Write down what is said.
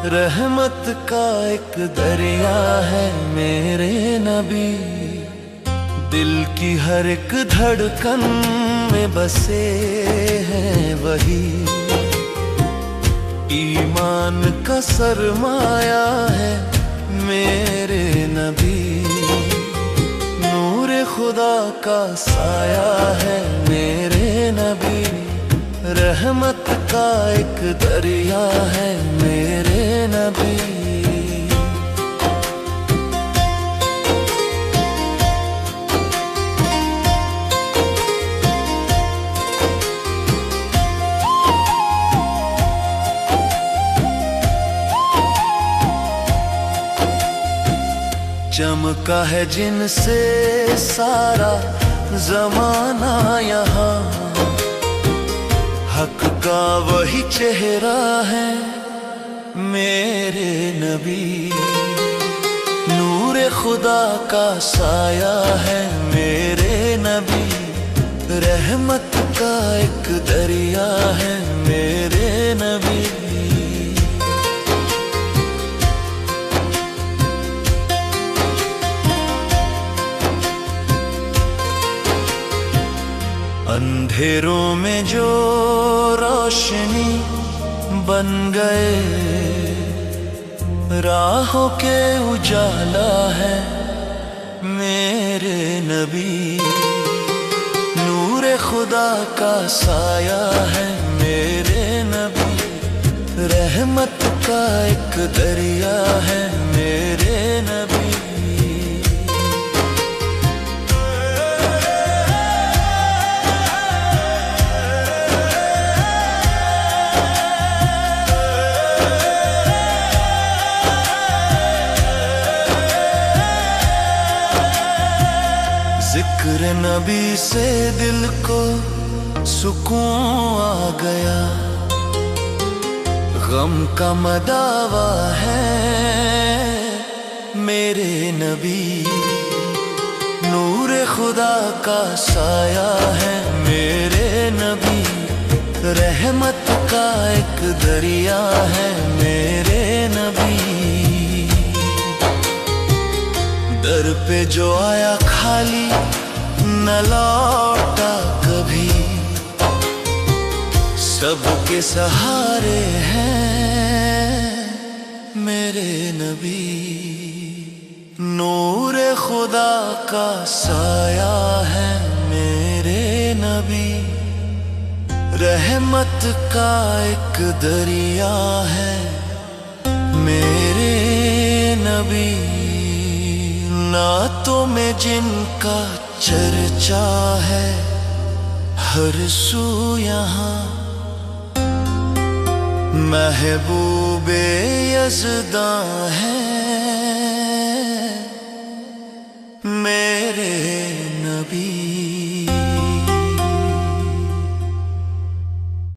رحمت کا ایک دریا ہے میرے نبی، دل کی ہر ایک دھڑکن میں بسے ہیں وہی، ایمان کا سرمایہ ہے میرے نبی، نور خدا کا سایہ ہے میرے نبی، رحمت کا ایک دریا ہے میرے نبی۔ چمکا ہے جن سے سارا زمانہ یہاں، حق کا وہی چہرہ ہے میرے نبی، نور خدا کا سایہ ہے میرے نبی، رحمت کا ایک دریا ہے میرے نبی۔ اندھیروں میں جو روشنی بن گئے، راہوں کے اجالا ہے میرے نبی، نور خدا کا سایہ ہے میرے نبی، رحمت کا ایک دریا ہے میرے نبی۔ ذکر نبی سے دل کو سکون آ گیا، غم کا مداوا ہے میرے نبی، نور خدا کا سایہ ہے میرے نبی، رحمت کا ایک دریا ہے میرے نبی، در پہ جو آیا خالی نہ لوٹا کبھی، سب کے سہارے ہیں میرے نبی، نور خدا کا سایہ ہے میرے نبی، رحمت کا ایک دریا ہے میرے نبی، نعتوں میں جن کا چرچا ہے ہر سو یہاں، محبوب یزداں ہے